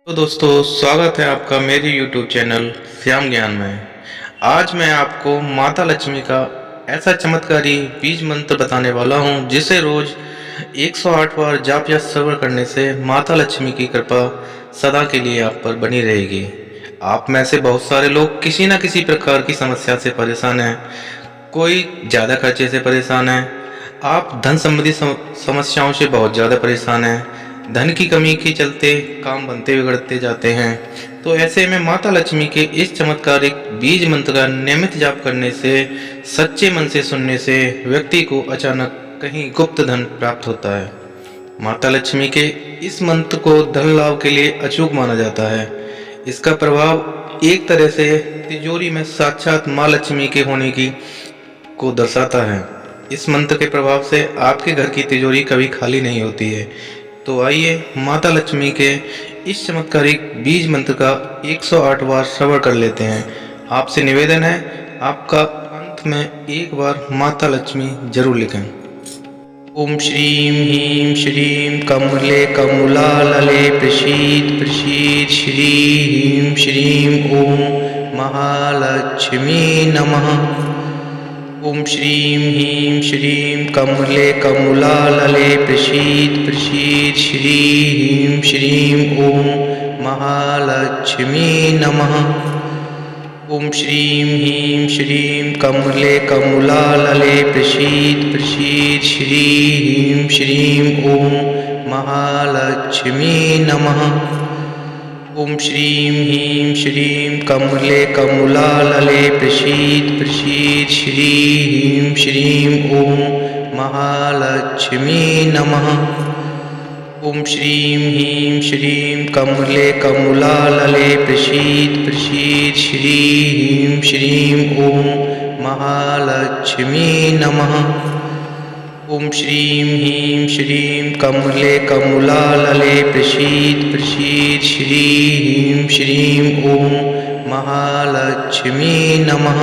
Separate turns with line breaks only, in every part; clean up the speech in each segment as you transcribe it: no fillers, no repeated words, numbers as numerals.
तो दोस्तों, स्वागत है आपका मेरे YouTube चैनल श्याम ज्ञान में। आज मैं आपको माता लक्ष्मी का ऐसा चमत्कारी बीज मंत्र बताने वाला हूँ जिसे रोज 108 बार जाप या श्रवण करने से माता लक्ष्मी की कृपा सदा के लिए आप पर बनी रहेगी। आप में से बहुत सारे लोग किसी न किसी प्रकार की समस्या से परेशान हैं। कोई ज़्यादा खर्चे से परेशान है, आप धन संबंधी समस्याओं से बहुत ज़्यादा परेशान हैं, धन की कमी के चलते काम बनते बिगड़ते जाते हैं। तो ऐसे में माता लक्ष्मी के इस चमत्कारिक बीज मंत्र का नियमित जाप करने से, सच्चे मन से सुनने से व्यक्ति को अचानक कहीं गुप्त धन प्राप्त होता है। माता लक्ष्मी के इस मंत्र को धन लाभ के लिए अचूक माना जाता है। इसका प्रभाव एक तरह से तिजोरी में साक्षात माँ लक्ष्मी के होने की को दर्शाता है। इस मंत्र के प्रभाव से आपके घर की तिजोरी कभी खाली नहीं होती है। तो आइए माता लक्ष्मी के इस चमत्कारिक बीज मंत्र का 108 बार श्रवण कर लेते हैं। आपसे निवेदन है, आपका अंत में एक बार माता लक्ष्मी जरूर लिखें। ओम श्रीं ह्रीं श्रीं कमले कमलालले प्रसीद प्रसीद श्रीं श्रीं ओम महालक्ष्मी नमः। ओम श्रीं ह्रीं श्रीं कमले कमलालले प्रसीद प्रसीद श्रीं श्रीं ओम महालक्ष्मी नमः। ओम श्रीं ह्रीं श्रीं कमले कमलालले प्रसीद प्रसीद श्रीं श्रीं ओम महालक्ष्मी नमः। ओम श्रीं ह्रीं श्रीं कमले कमलालले प्रसीद प्रसीद श्रीं श्रीं ओम महालक्ष्मी नमः। ओम श्रीं ह्रीं श्रीं कमले कमलालले प्रसीद प्रसीद श्रीं श्रीं ओम महालक्ष्मी नमः। ओम श्रीं ह्रीं श्रीं कमले कमलालले प्रसीद प्रसीद श्रीं श्रीं ओम महालक्ष्मी नमः।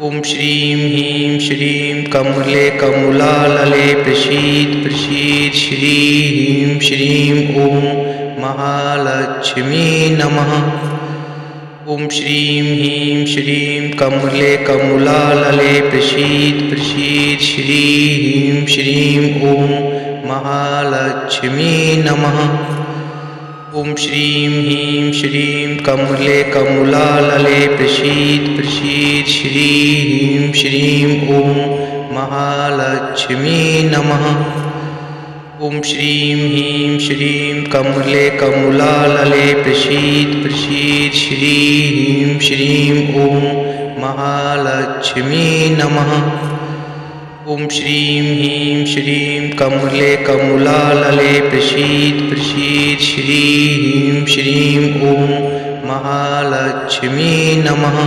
ओम श्रीं ह्रीं श्रीं कमले कमलालले प्रसीद प्रसीद श्रीं श्रीं ओम महालक्ष्मी नमः। ओम श्रीं ह्रीं श्रीं कमले कमलालले प्रसीद प्रसीद श्रीं श्रीं ओम महालक्ष्मी नमः। ओम श्रीं ह्रीं श्रीं कमले कमलालले प्रसीद प्रसीद श्रीं श्रीं ओम महालक्ष्मी नमः। ओम श्रीं ह्रीं श्रीं कमले कमलालले प्रसीद प्रसीद श्रीं श्रीं ओम महालक्ष्मी नमः। ओम श्रीं ह्रीं श्रीं कमले कमलालले प्रसीद प्रसीद श्रीं श्रीं ओम महालक्ष्मी नमः।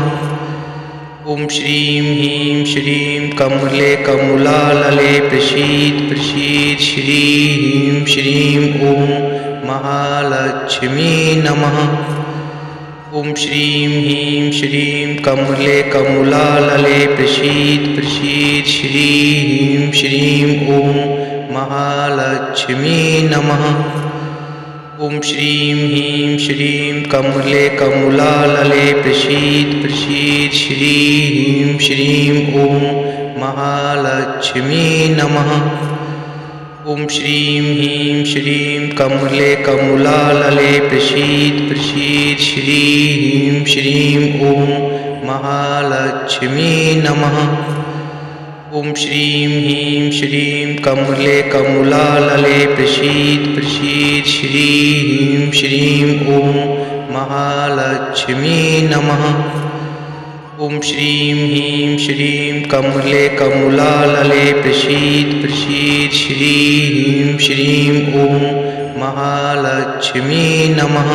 ओम श्रीं ह्रीं श्रीं कमले कमलालले प्रसीद प्रसीद श्रीं श्रीं ओम महालक्ष्मी नमः। ओम श्रीं ह्रीं श्रीं कमले कमलालले प्रसीद प्रसीद श्रीं श्रीं ओम महालक्ष्मी नमः। ओम श्रीं ह्रीं श्रीं कमले कमलालले प्रसीद प्रसीद श्रीं श्रीं ओम महालक्ष्मी नमः। ओम श्रीं ह्रीं श्रीं कमले कमलालले प्रसीद प्रसीद श्रीं श्रीं ओम महालक्ष्मी नमः। ओम श्रीं ह्रीं श्रीं कमले कमलालले प्रसीद प्रसीद श्रीं श्रीं ओम महालक्ष्मी नमः। ओम श्रीं ह्रीं श्रीं कमले कमलालले प्रसीद प्रसीद श्रीं श्रीं ओम महालक्ष्मी नमः।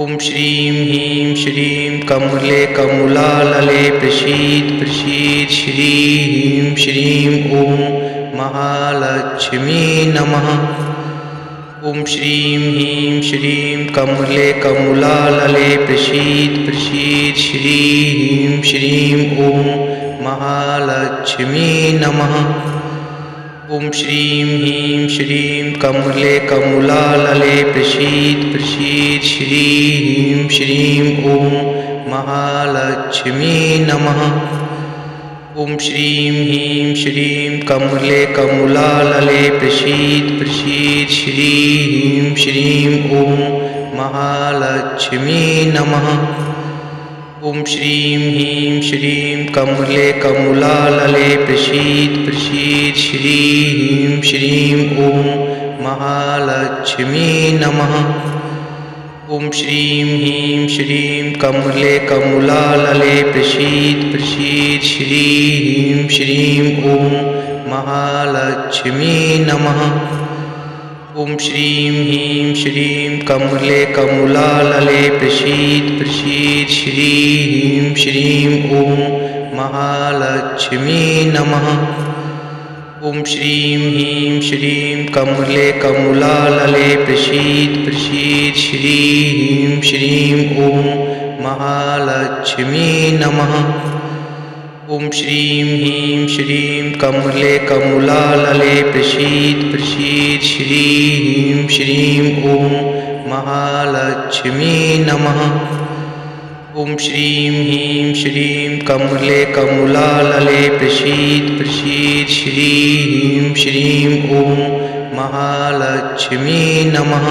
ओम श्रीं ह्रीं श्रीं कमले कमलालले प्रसीद प्रसीद श्रीं श्रीं ओम महालक्ष्मी नमः। ओम श्रीं ह्रीं श्रीं कमले कमलालले प्रसीद प्रसीद श्रीं श्रीं ओम महालक्ष्मी नमः। ॐ श्रीं ह्रीं श्रीं कमले कमलालये प्रसीद प्रसीद श्रीं श्रीं ॐ महालक्ष्मी नमः। ॐ श्रीं ह्रीं श्रीं कमले कमलालये प्रसीद प्रसीद श्रीं श्रीं ॐ महालक्ष्मी नमः। ॐ श्रीं ह्रीं श्रीं कमले कमलालये प्रसीद प्रसीद श्रीं श्रीं ॐ महालक्ष्मी नमः। ॐ श्रीं ह्रीं श्रीं कमले कमलालये प्रसीद प्रसीद श्रीं श्रीं ॐ महालक्ष्मी नमः। ॐ श्रीं ह्रीं श्रीं कमले कमलालये प्रसीद प्रसीद श्रीं श्रीं ॐ महालक्ष्मी नमः। ॐ श्रीं ह्रीं श्रीं कमले कमलालये प्रसीद प्रसीद श्रीं श्रीं ॐ महालक्ष्मी नमः। ॐ श्रीं ह्रीं श्रीं कमले कमलालये प्रसीद प्रसीद श्रीं श्रीं ॐ महालक्ष्मी नमः। ॐ श्रीं ह्रीं श्रीं कमले कमलालये प्रसीद प्रसीद श्रीं श्रीं ॐ महालक्ष्मी नमः।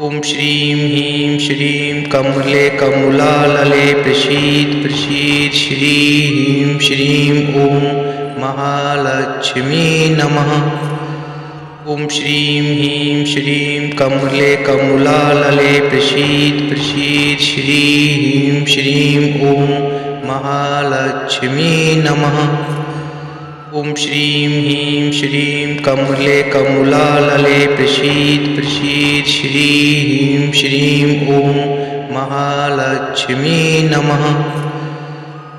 ॐ श्रीं ह्रीं श्रीं कमले कमलालये प्रसीद प्रसीद श्रीं श्रीं ॐ महालक्ष्मी नमः। ॐ श्रीं ह्रीं श्रीं कमले कमलालये प्रसीद प्रसीद श्रीं श्रीं ॐ महालक्ष्मी नमः। ॐ श्रीं ह्रीं श्रीं कमले कमलालये प्रसीद प्रसीद श्रीं श्रीं ॐ महालक्ष्मी नमः।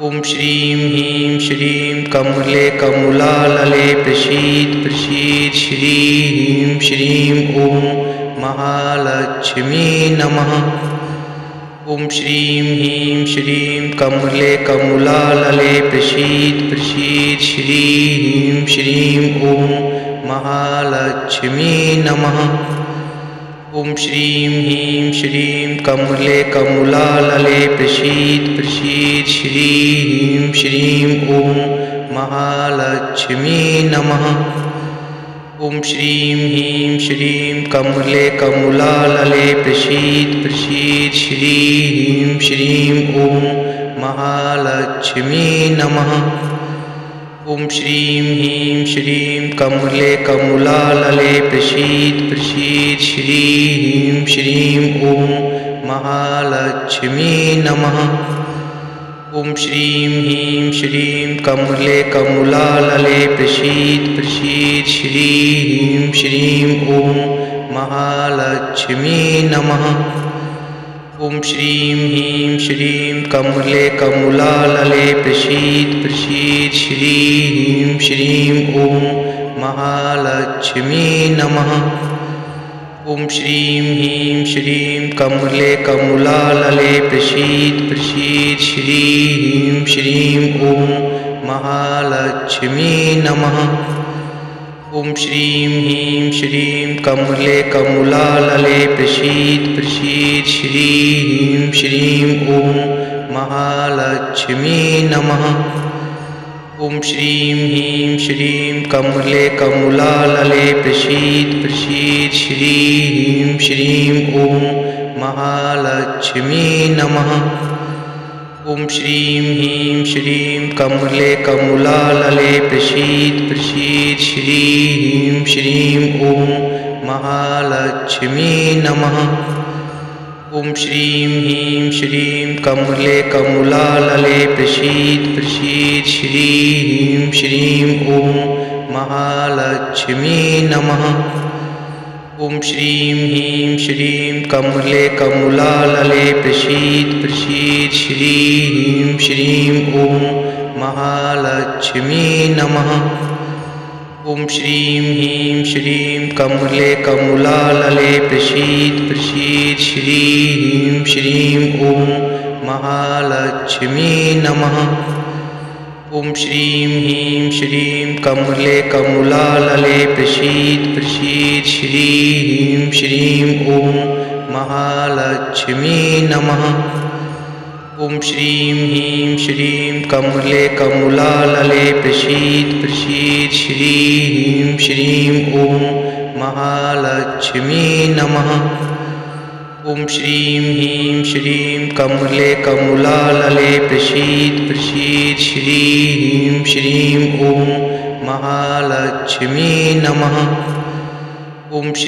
ॐ श्रीं ह्रीं श्रीं कमले कमलालये प्रसीद प्रसीद श्रीं श्रीं ॐ महालक्ष्मी नमः। ॐ श्रीं ह्रीं श्रीं कमले कमलालये प्रसीद प्रसीद श्रीं श्रीं ॐ महालक्ष्मी नमः। ॐ श्रीं ह्रीं श्रीं कमले कमलालये प्रसीद प्रसीद श्रीं श्रीं ॐ महालक्ष्मी नमः। ॐ श्रीं ह्रीं श्रीं कमले कमलालये प्रसीद प्रसीद श्रीं श्रीं ॐ महालक्ष्मी नमः। ॐ श्रीं ह्रीं श्रीं कमले कमलालये प्रसीद प्रसीद श्रीं श्रीं ॐ महालक्ष्मी नमः। ॐ श्रीं ह्रीं श्रीं कमले कमलालये प्रसीद प्रसीद श्रीं श्रीं ॐ महालक्ष्मी नमः। ॐ श्रीं ह्रीं श्रीं कमले कमलालये प्रसीद प्रसीद श्रीं श्रीं ॐ महालक्ष्मी नमः। ॐ श्रीं ह्रीं श्रीं कमले कमलालये प्रसीद प्रसीद श्रीं श्रीं ॐ महालक्ष्मी नमः। ॐ श्रीं ह्रीं श्रीं कमले कमलालये प्रसीद प्रसीद श्रीं श्रीं ॐ महालक्ष्मी नमः। ॐ श्रीं ह्रीं श्रीं कमले कमलालये प्रसीद प्रसीद श्रीं श्रीं ॐ महालक्ष्मी नमः। ॐ श्रीं ह्रीं श्रीं कमले कमलालये प्रसीद प्रसीद श्रीं श्रीं ॐ महालक्ष्मी नमः। ॐ श्रीं ह्रीं श्रीं कमले कमलालये प्रसीद प्रसीद श्रीं श्रीं ॐ महालक्ष्मी नमः। ॐ श्रीं ह्रीं श्रीं कमले कमलालये प्रसीद प्रसीद श्रीं श्रीं ॐ महालक्ष्मी नमः। ॐ श्रीं ह्रीं श्रीं कमले कमलालये प्रसीद प्रसीद श्रीं श्रीं ॐ महालक्ष्मी नमः। ॐ श्रीं ह्रीं श्रीं कमले कमलालले प्रसीद प्रसीद श्रीं श्रीं ॐ महालक्ष्मी नमः। ॐ श्रीं ह्रीं श्रीं कमले कमलालले प्रसीद प्रसीद श्रीं श्रीं ॐ महालक्ष्मी नमः। ॐ श्रीं ह्रीं श्रीं कमले कमलालले प्रसीद प्रसीद श्रीं श्रीं ॐ महालक्ष्मी नमः। ॐ